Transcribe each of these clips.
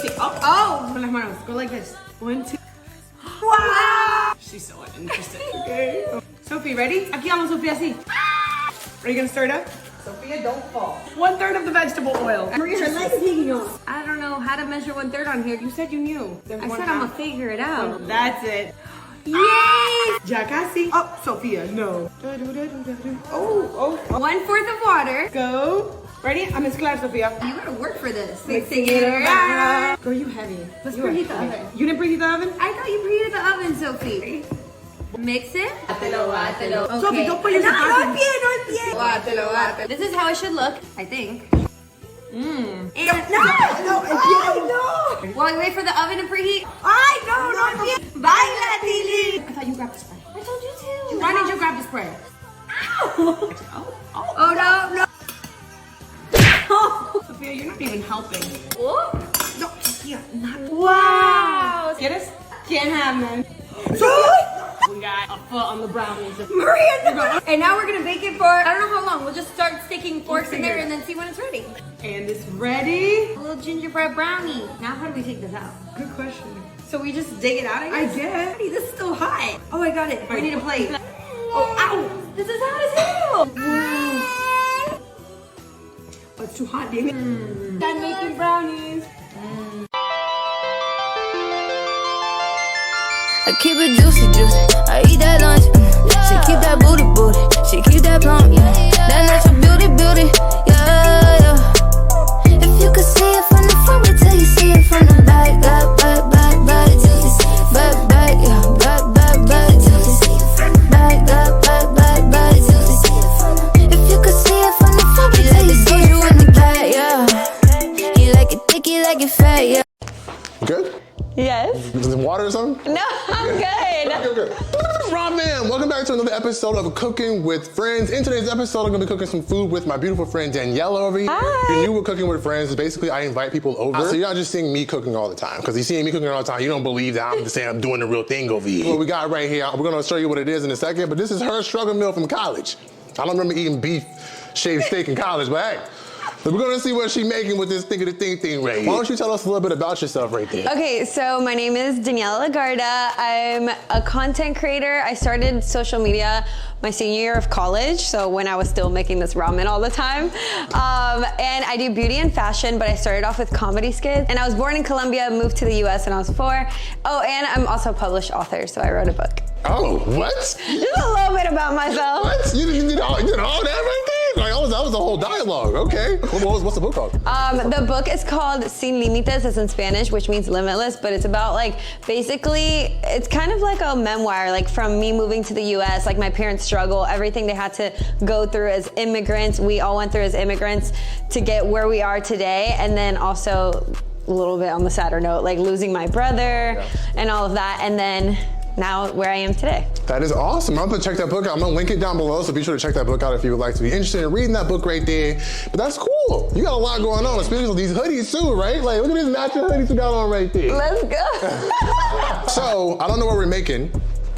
Oh, con las manos. Go like this. 1, 2. Wow! She's so uninterested. Okay. Sophie, ready? Aquí vamos, Sophie, así. Are you gonna stir it up? Sophia, don't fall. 1/3 of the vegetable oil. Maria, her leg is hanging off. I don't know how to measure 1/3 on here. You said you knew. I said I'm gonna figure it out. That's it. Yay! Ya casi. Oh, Sophia, no. Oh. 1/4 of water. Go. Ready? I'm mezclar, Sophia. You gotta work for this. Mixing it around. Girl, you heavy. Let's You preheat are the heavy. oven. You didn't preheat the oven? I thought you preheated the oven, Sophie. Mix it. Bátelo. Okay. Sophie, don't put your No zapatos. empie. Bátelo. This is how it should look, I think. And No, no. while we wait for the oven to preheat, Ay, no empie. Baila, Lili. I thought you grabbed the spray. I told you to. Why did you grab the spray? Oh no. Sophia, you're not even helping. Oh. No, Sophia, not. Wow. Get us? Can't have none. We got a foot on the brownies. Maria, no. And now we're gonna bake it for, I don't know how long. We'll just start sticking forks in there and then see when it's ready. And it's ready. A little gingerbread brownie. Now how do we take this out? Good question. So we just dig it out, I guess? I guess. Hey, this is still hot. Oh, I got it. We need a plate. Oh, ow. This is hot as hell. Wow. Oh, it's too hot, David. I'm making brownies. I keep it juicy. I eat that lunch. She keep that booty. She keep that plump. That natural beauty. Yeah. If you could see it from the front, wait till you see it from the back. Back. If you could see it from the front, wait till you see it from the back. Yeah. You like it thick, you like it fat. Yeah. Good? Yes. Is it water or something? No, I'm good. Okay. Ramen. Welcome back to another episode of Cooking with Friends. In today's episode, I'm gonna be cooking some food with my beautiful friend Danielle over here. Hi. If you're new with Cooking with Friends, basically I invite people over. So you're not just seeing me cooking all the time, because you see me cooking all the time, you don't believe that I'm just saying I'm doing the real thing over here. What we got right here, we're gonna show you what it is in a second, but this is her struggle meal from college. I don't remember eating beef shaved steak in college, but hey. So we're gonna see what she's making with this thing right here. Why don't you tell us a little bit about yourself right there? Okay, so my name is Daniela Lagarda. I'm a content creator. I started social media my senior year of college, so when I was still making this ramen all the time. And I do beauty and fashion, but I started off with comedy skits. And I was born in Colombia, moved to the US when I was 4. Oh, and I'm also a published author, so I wrote a book. Oh, what? Just a little bit about myself. What? You did all that right there? Like, that was the whole dialogue. Okay. What's the book called? The book is called Sin Límites. It's in Spanish, which means limitless, but it's about basically, it's kind of like a memoir, from me moving to the US, my parents' struggle, everything they had to go through as immigrants. We all went through as immigrants to get where we are today. And then also a little bit on the sadder note, losing my brother and all of that. And then now where I am today. That is awesome. I'm gonna check that book out. I'm gonna link it down below, so be sure to check that book out if you would like to be interested in reading that book right there. But that's cool. You got a lot going on, especially with these hoodies too, right? Look at these matching hoodies you got on right there. Let's go. So, I don't know what we're making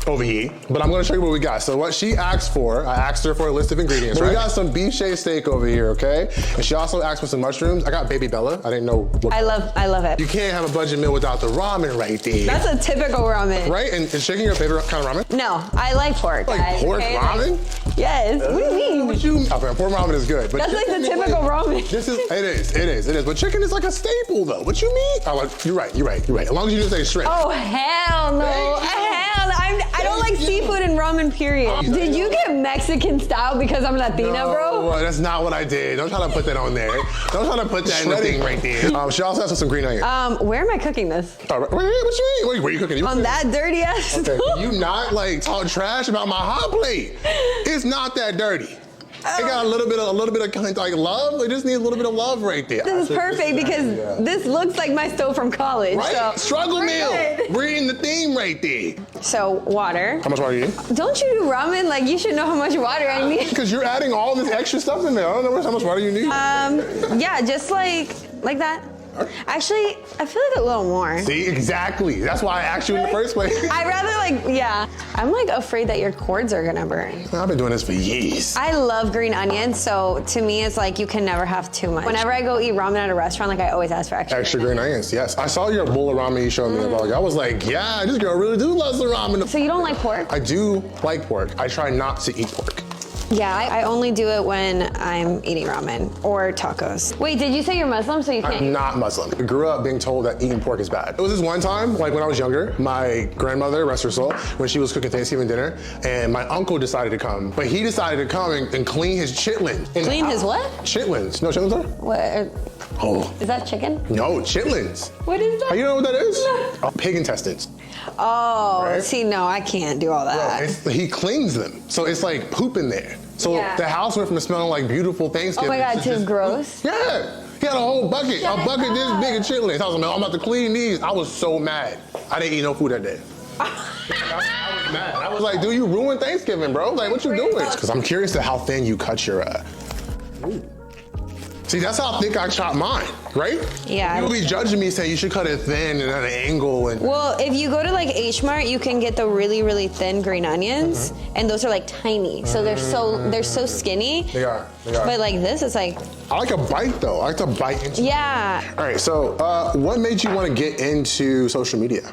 over here, but I'm gonna show you what we got. So what she asked for, I asked her for a list of ingredients, right? We got some beef shaved steak over here, okay? And she also asked for some mushrooms. I got baby Bella. I didn't know what. I love it. You can't have a budget meal without the ramen right there. That's a typical ramen. Right? And is chicken your favorite kind of ramen? No, I like pork. Like pork ramen? Yes. What do you mean? Okay, pork ramen is good. But that's the typical ramen. It is. But chicken is like a staple though. What you mean? Oh, you're right. As long as you just say shrimp. Oh, hell no. I don't like seafood and ramen, period. Did you get Mexican style because I'm Latina, bro? No, that's not what I did. Don't try to put that on there. Don't try to put that in the thing right there. She also has some green onions. Where am I cooking this? What you mean? Where you cooking? On that dirty ass Okay, stove? you not talk trash about my hot plate. It's not that dirty. It got a little bit of kind of love. It just needs a little bit of love right there. This is perfect because this looks like my stove from college. Right? So Struggle meal. good. We're in the theme right there. So water. How much water you need? Don't you do ramen? You should know how much water I need. Because you're adding all this extra stuff in there. I don't know how much water you need. Yeah, just like that. Actually, I feel like a little more. See, exactly. That's why I asked you in the first place. I'd rather like, yeah. I'm like afraid that your cords are gonna burn. I've been doing this for years. I love green onions, so to me it's like you can never have too much. Whenever I go eat ramen at a restaurant, like I always ask for extra. Extra green onions, yes. I saw your bowl of ramen you showed me about. I was like, yeah, this girl really do love some ramen. So you don't like pork? I do like pork. I try not to eat pork. Yeah, I only do it when I'm eating ramen or tacos. Wait, did you say you're Muslim so you can't? I'm not Muslim. I grew up being told that eating pork is bad. It was this one time, like when I was younger, my grandmother, rest her soul, when she was cooking Thanksgiving dinner, and my uncle decided to come, but he decided to come and clean his chitlins. Clean his what? Chitlins. No, chitlins are? What? Oh. Is that chicken? No, chitlins. What is that? You know what that is? Oh, pig intestines. Oh, Right? see, no, I can't do all that. He cleans them, so it's like poop in there. So Yeah. the house went from smelling like beautiful Thanksgiving. Oh my God, too gross. Yeah, he had a whole bucket, a bucket this big of chitlins. I was like, I'm about to clean these. I was so mad. I didn't eat no food that day. I was mad. I was like, dude, you ruined Thanksgiving, bro. Like, what you doing? Because I'm curious to how thin you cut your. See, that's how thick I chop mine, right? Yeah. You'll be judging me saying you should cut it thin and at an angle. And Well, if you go to like H Mart, you can get the really, really thin green onions, and those are like tiny. So they're so skinny. They are. But like this, it's like, I like a bite though. I like to bite into. yeah. All right. So, what made you want to get into social media?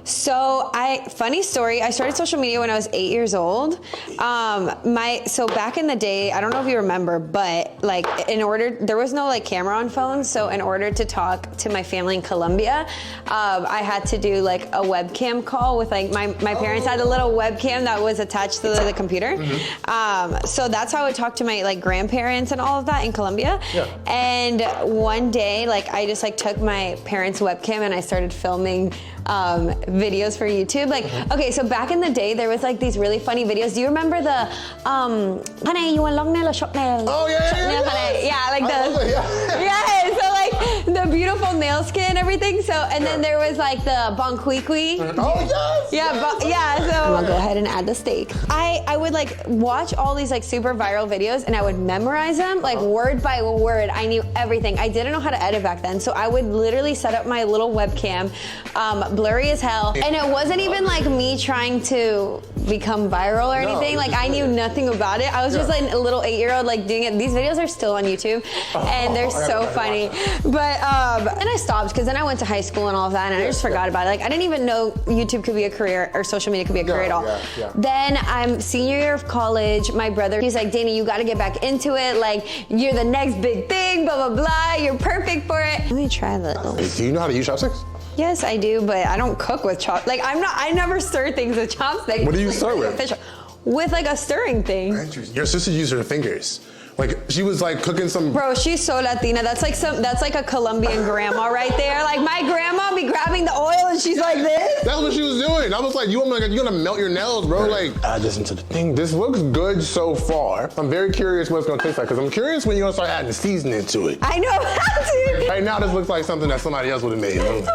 So funny story, I started social media when I was 8 years old. So back in the day, I don't know if you remember, but like there was no like camera on phones. So in order to talk to my family in Colombia, I had to do like a webcam call with like, my parents had a little webcam that was attached to the computer. So that's how I would talk to my like grandparents and all of that in Colombia. Yeah. And one day, like I just like took my parents' webcam and I started filming videos for YouTube. Like, okay, so back in the day, there was like these really funny videos. Do you remember the, Panay, you want long nail or short nail? Oh, yeah. Yeah, like I love it, yeah. yeah, so like the beautiful nail skin and everything. So, and then there was like the bonquiqui. Oh, yes. Yeah, so I'm gonna go ahead and add the steak. I would like watch all these like super viral videos and I would memorize them like word by word. I knew everything. I didn't know how to edit back then. So I would literally set up my little webcam, blurry as hell. And it wasn't even like me trying to become viral or anything. Like I knew nothing about it. I was just like a little 8-year-old like doing it. These videos are still on YouTube and they're so funny. But and I stopped because then I went to high school and all of that and I just forgot about it. Like I didn't even know YouTube could be a career or social media could be a career at all. Then I'm senior year of college. My brother, he's like, Dana, you got to get back into it. Like you're the next big thing, blah, blah, blah. You're perfect for it. Let me try this. Do you know how to use chopsticks? Yes, I do, but I don't cook with chopsticks. Like I never stir things with chopsticks. What do you stir with? Official. With like a stirring thing. Your sister used her fingers. Like she was like cooking some. Bro, she's so Latina. That's like a Colombian grandma right there. Like my grandma be grabbing the oil and she's like this. That's what she was doing. I was like, you're gonna melt your nails, bro. Like, add this into the thing. This looks good so far. I'm very curious what it's gonna taste like because I'm curious when you're gonna start adding seasoning to it. I know how to. Right now, this looks like something that somebody else would have made. Oh my God.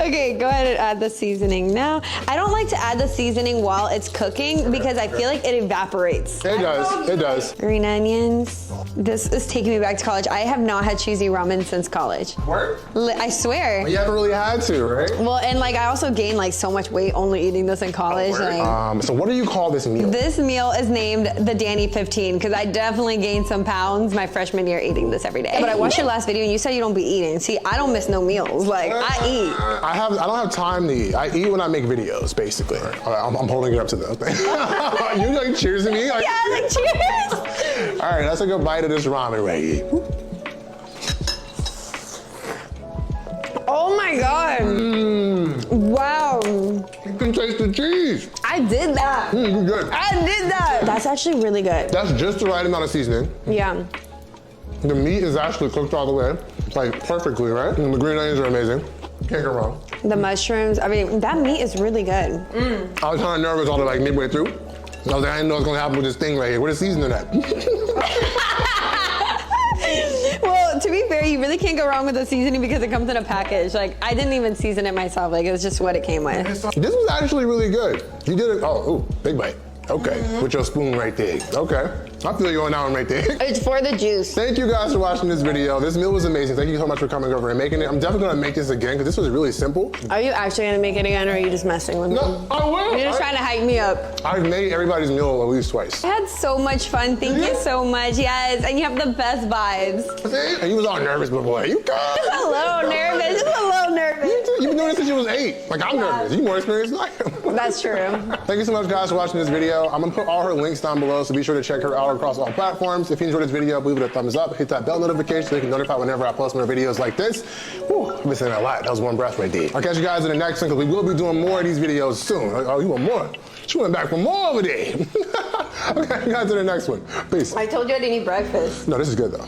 Okay, go ahead and add the seasoning now. I don't like to add the seasoning while it's cooking because I feel like it evaporates. It does, it does. Green onions. This is taking me back to college. I have not had cheesy ramen since college. Word? I swear. Well, you haven't really had to, right? Well, and like I also gained like so much weight only eating this in college. So what do you call this meal? This meal is named the Danny 15 because I definitely gained some pounds my freshman year eating this every day. But I watched your last video and you said you don't be eating. See, I don't miss no meals. Like I eat. I don't have time to eat. I eat when I make videos, basically. I'm holding it up to the thing. You like cheersing me? Like, Yeah, like cheers. all right, let's take a bite of this ramen right here. Oh my God. Wow. You can taste the cheese. I did that. Good. I did that. That's actually really good. That's just the right amount of seasoning. Yeah. The meat is actually cooked all the way, like perfectly, right? And the green onions are amazing. Can't go wrong. The mushrooms, I mean, that meat is really good. I was kind of nervous all the like midway through. I was like, I didn't know what's gonna happen with this thing right here. What is seasoning at? Well, to be fair, you really can't go wrong with the seasoning because it comes in a package. Like, I didn't even season it myself. Like, it was just what it came with. This was actually really good. You did it. Oh, ooh, big bite. Okay, with your spoon right there. Okay. I feel you on that one right there. It's for the juice. Thank you guys for watching this video. This meal was amazing. Thank you so much for coming over and making it. I'm definitely gonna make this again because this was really simple. Are you actually gonna make it again, or are you just messing with me? No, I will. You're just trying to hype me up. I've made everybody's meal at least twice. I had so much fun. Thank you so much. Yes, and you have the best vibes. See? And you was all nervous before. You good? Just a little nervous. Just a little nervous. You've been doing this since you was 8. Like, I'm nervous. You more experienced than I am. That's true. Thank you so much, guys, for watching this video. I'm gonna put all her links down below, so be sure to check her out across all platforms. If you enjoyed this video, leave it a thumbs up. Hit that bell notification so you can notify whenever I post more videos like this. Whew, I've been saying that a lot. That was one breath right there. I'll catch you guys in the next one, because we will be doing more of these videos soon. Oh, you want more? She went back for more over there. I'll catch you guys in the next one. Peace. I told you I didn't eat breakfast. No, this is good, though.